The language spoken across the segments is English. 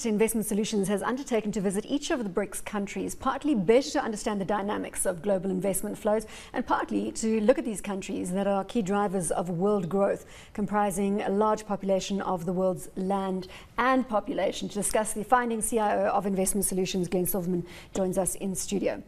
Investment Solutions has undertaken to visit each of the BRICS countries, partly better to understand the dynamics of global investment flows and partly to look at these countries that are key drivers of world growth, comprising a large population of the world's land and population. To discuss the findings, CIO of Investment Solutions, Glenn Silverman, joins us in studio.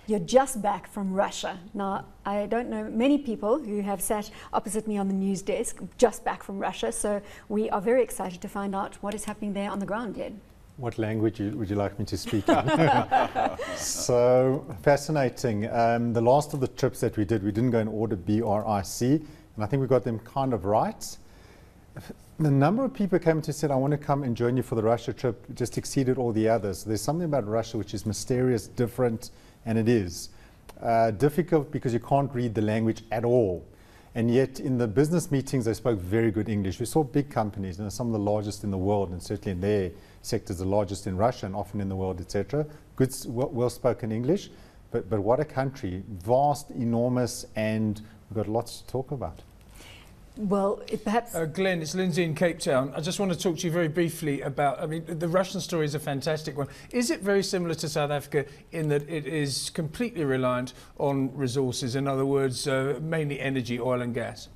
You're just back from Russia. Now, I don't know many people who have sat opposite me on the news desk just back from Russia, so we are very excited to find out what is happening there on the ground, Glenn. What language would you like me to speak in? So fascinating. The last of the trips that we did, we didn't go in order BRIC, and I think we got them kind of right. The number of people came to said, I want to come and join you for the Russia trip, just exceeded all the others. There's something about Russia which is mysterious, different, and it is. Difficult because you can't read the language at all. And yet in the business meetings, they spoke very good English. We saw big companies, some of the largest in the world, and certainly in their sectors, the largest in Russia and often in the world, etc. Good, well-spoken English, but what a country, vast, enormous, and we've got lots to talk about. Well, perhaps... Glenn, it's Lindsay in Cape Town. I just want to talk to you very briefly about, the Russian story is a fantastic one. Is it very similar to South Africa in that it is completely reliant on resources, in other words, mainly energy, oil and gas?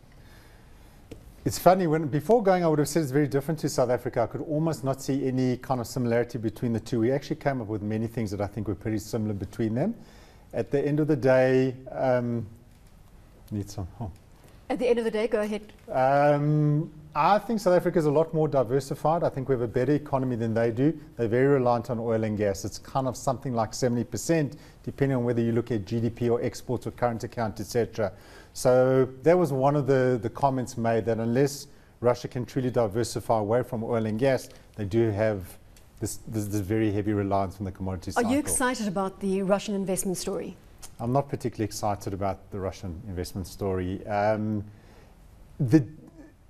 It's funny, before going I would have said it's very different to South Africa. I could almost not see any kind of similarity between the two. We actually came up with many things that I think were pretty similar between them. At the end of the day, At the end of the day, go ahead. I think South Africa is a lot more diversified. I think we have a better economy than they do. They're very reliant on oil and gas. It's kind of something like 70%, depending on whether you look at GDP or exports or current account, etc. So that was one of the comments made, that unless Russia can truly diversify away from oil and gas, they do have this very heavy reliance on the commodity cycle. Are you excited about the Russian investment story? I'm not particularly excited about the Russian investment story.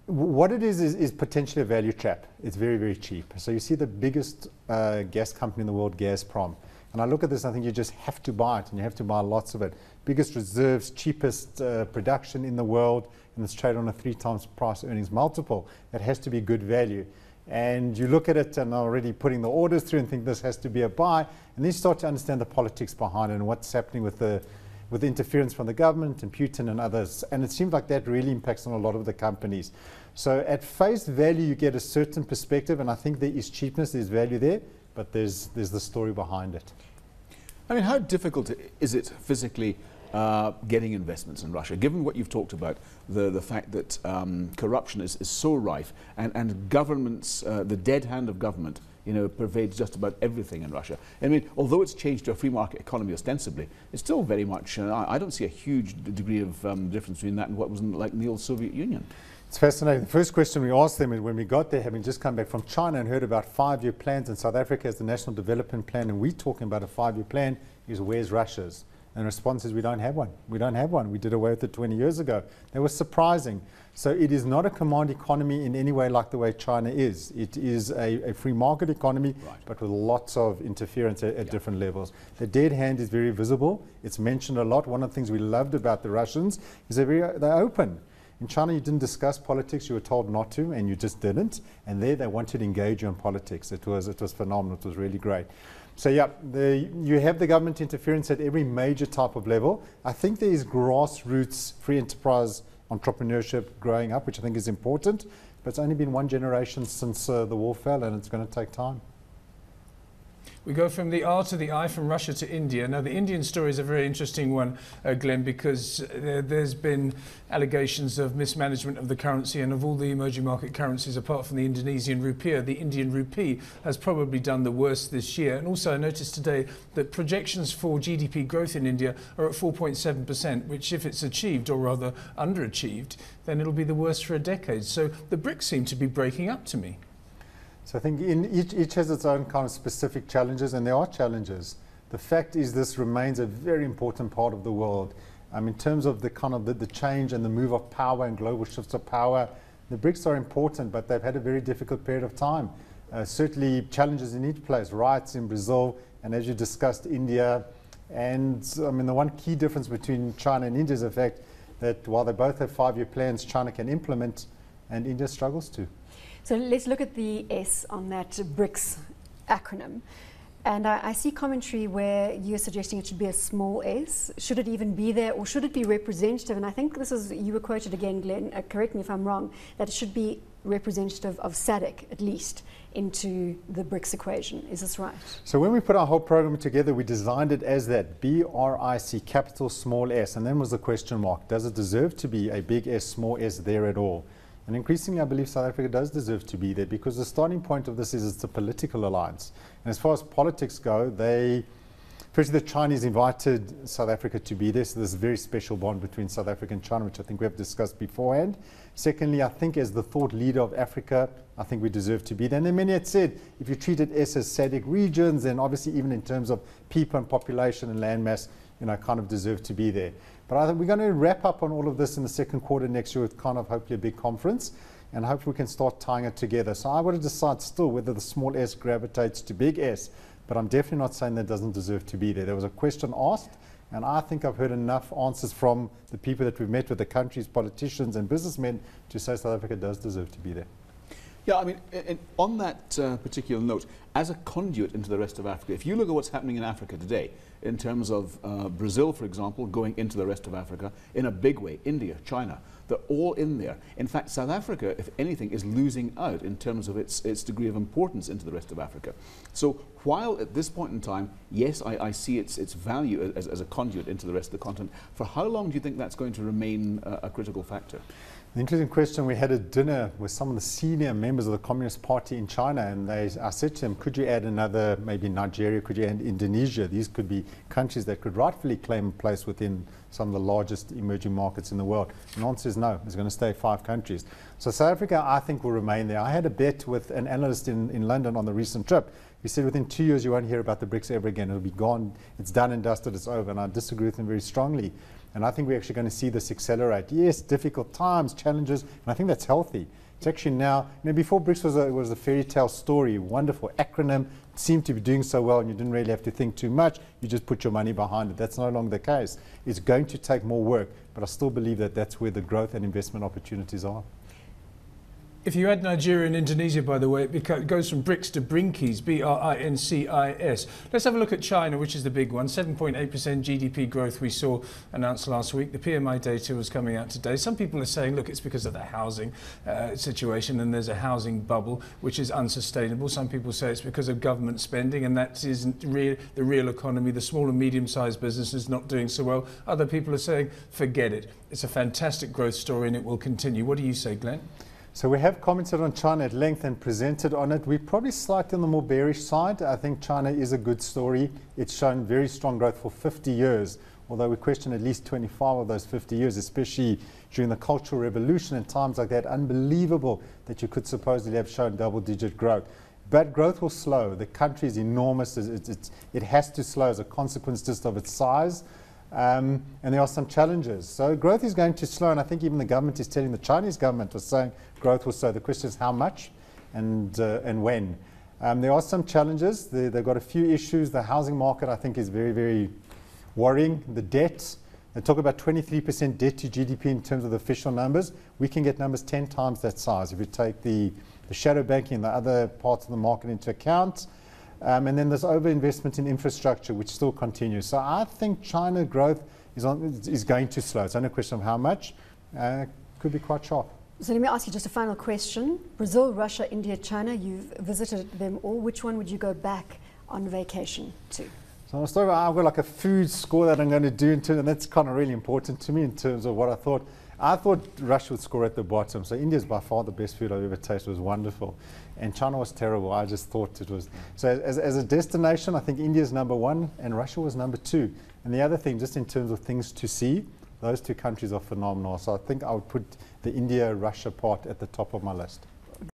What it is potentially a value trap. It's very, very cheap. So you see the biggest gas company in the world, Gazprom. And I look at this, I think you just have to buy it, and you have to buy lots of it. Biggest reserves, cheapest production in the world, and it's traded on a 3 times price earnings multiple. That has to be good value. And you look at it and already putting the orders through and think this has to be a buy, and then you start to understand the politics behind it and what's happening with the interference from the government and Putin and others. And it seems like that really impacts on a lot of the companies. So at face value, you get a certain perspective, and I think there is cheapness, there's value there, but there's the story behind it. I mean, how difficult is it physically getting investments in Russia, given what you've talked about, the fact that corruption is so rife, and governments, the dead hand of government, pervades just about everything in Russia. I mean, although it's changed to a free market economy ostensibly, it's still very much, I don't see a huge degree of difference between that and what was like in the old Soviet Union. It's fascinating. The first question we asked them when we got there, having just come back from China and heard about 5-year plans, and South Africa has the National Development Plan, and we're talking about a 5-year plan, is where's Russia's? And the response is, we don't have one. We don't have one. We did away with it 20 years ago. That was surprising. So it is not a command economy in any way like the way China is. It is a free market economy, right, but with lots of interference at different levels. The dead hand is very visible. It's mentioned a lot. One of the things we loved about the Russians is they're open. In China, you didn't discuss politics. You were told not to, and you just didn't. And there, they wanted to engage you on politics. It was phenomenal. It was really great. So yeah, you have the government interference at every major type of level. I think there is grassroots free enterprise entrepreneurship growing up, which I think is important. But it's only been 1 generation since the wall fell, and it's going to take time. We go from the R to the I, from Russia to India. Now, the Indian story is a very interesting one, Glenn, because there's been allegations of mismanagement of the currency, and of all the emerging market currencies, apart from the Indonesian rupiah, the Indian rupee has probably done the worst this year. And also, I noticed today that projections for GDP growth in India are at 4.7%, which, if it's achieved, or rather underachieved, then it'll be the worst for a decade. So the BRICS seem to be breaking up to me. So I think each has its own kind of specific challenges, and there are challenges. The fact is, this remains a very important part of the world. In terms of the change and the move of power and global shifts of power, the BRICS are important, but they've had a very difficult period of time. Certainly challenges in each place, riots in Brazil, and as you discussed, India. And the one key difference between China and India is the fact that while they both have 5-year plans, China can implement, and India struggles to. So let's look at the S on that BRICS acronym. And I see commentary where you're suggesting it should be a small s. Should it even be there, or should it be representative? And I think this is, you were quoted again, Glenn, correct me if I'm wrong, that it should be representative of SADC, at least, into the BRICS equation. Is this right? So when we put our whole program together, we designed it as that, BRIC, capital small s, and then was the question mark. Does it deserve to be a big S, small s there at all? And increasingly, I believe South Africa does deserve to be there, because the starting point of this is it's a political alliance. And as far as politics go, firstly, the Chinese invited South Africa to be there, so there's a very special bond between South Africa and China, which I think we have discussed beforehand. Secondly, I think as the thought leader of Africa, I think we deserve to be there. And then many had said, if you treated S as SADC regions, then obviously even in terms of people and population and landmass, kind of deserve to be there. But I think we're going to wrap up on all of this in the second quarter next year with kind of hopefully a big conference, and hopefully we can start tying it together. So I want to decide still whether the small s gravitates to big S, but I'm definitely not saying that doesn't deserve to be there. There was a question asked, and I think I've heard enough answers from the people that we've met with, the country's politicians and businessmen, to say South Africa does deserve to be there. Yeah, I mean, on that particular note, as a conduit into the rest of Africa, if you look at what's happening in Africa today, in terms of Brazil, for example, going into the rest of Africa in a big way, India, China, they're all in there. In fact, South Africa, if anything, is losing out in terms of its degree of importance into the rest of Africa. So while at this point in time, yes, I see its value as a conduit into the rest of the continent, for how long do you think that's going to remain a critical factor? An interesting question. We had a dinner with some of the senior members of the Communist Party in China, and I said to them, could you add another, maybe Nigeria, could you add Indonesia? These could be countries that could rightfully claim a place within some of the largest emerging markets in the world. And the answer is no, it's going to stay 5 countries. So South Africa, I think, will remain there. I had a bet with an analyst in London on the recent trip. He said within 2 years you won't hear about the BRICS ever again. It'll be gone, it's done and dusted, it's over. And I disagree with him very strongly. And I think we're actually going to see this accelerate. Yes, difficult times, challenges, and I think that's healthy. It's actually now, before BRICS was a fairy tale story, wonderful acronym, it seemed to be doing so well and you didn't really have to think too much, you just put your money behind it. That's no longer the case. It's going to take more work, but I still believe that that's where the growth and investment opportunities are. If you add Nigeria and Indonesia, by the way, it goes from BRICS to BRINCIS, B-R-I-N-C-I-S. Let's have a look at China, which is the big one. 7.8% GDP growth we saw announced last week. The PMI data was coming out today. Some people are saying, look, it's because of the housing situation and there's a housing bubble, which is unsustainable. Some people say it's because of government spending and that isn't the real economy. The small and medium-sized business is not doing so well. Other people are saying, forget it. It's a fantastic growth story and it will continue. What do you say, Glenn? So we have commented on China at length and presented on it. We're probably slightly on the more bearish side. I think China is a good story. It's shown very strong growth for 50 years, although we question at least 25 of those 50 years, especially during the Cultural Revolution and times like that. Unbelievable that you could supposedly have shown double-digit growth. But growth will slow. The country is enormous. It has to slow as a consequence just of its size. And there are some challenges. So growth is going to slow, and I think even the government is telling, the Chinese government was saying growth will slow. The question is how much and when. There are some challenges. They've got a few issues. The housing market, I think, is very, very worrying. The debt, they talk about 23% debt to GDP in terms of the official numbers. We can get numbers 10 times that size if you take the shadow banking and the other parts of the market into account. And then there's overinvestment in infrastructure, which still continues. So I think China growth is going to slow. It's only a question of how much. Could be quite sharp. So let me ask you just a final question. Brazil, Russia, India, China, you've visited them all. Which one would you go back on vacation to? So I've got like a food score that I'm going to do, and that's kind of really important to me in terms of what I thought. I thought Russia would score at the bottom. So India is by far the best food I've ever tasted. It was wonderful. And China was terrible. I just thought it was. So as a destination, I think India is #1 and Russia was #2. And the other thing, just in terms of things to see, those 2 countries are phenomenal. So I think I would put the India-Russia part at the top of my list.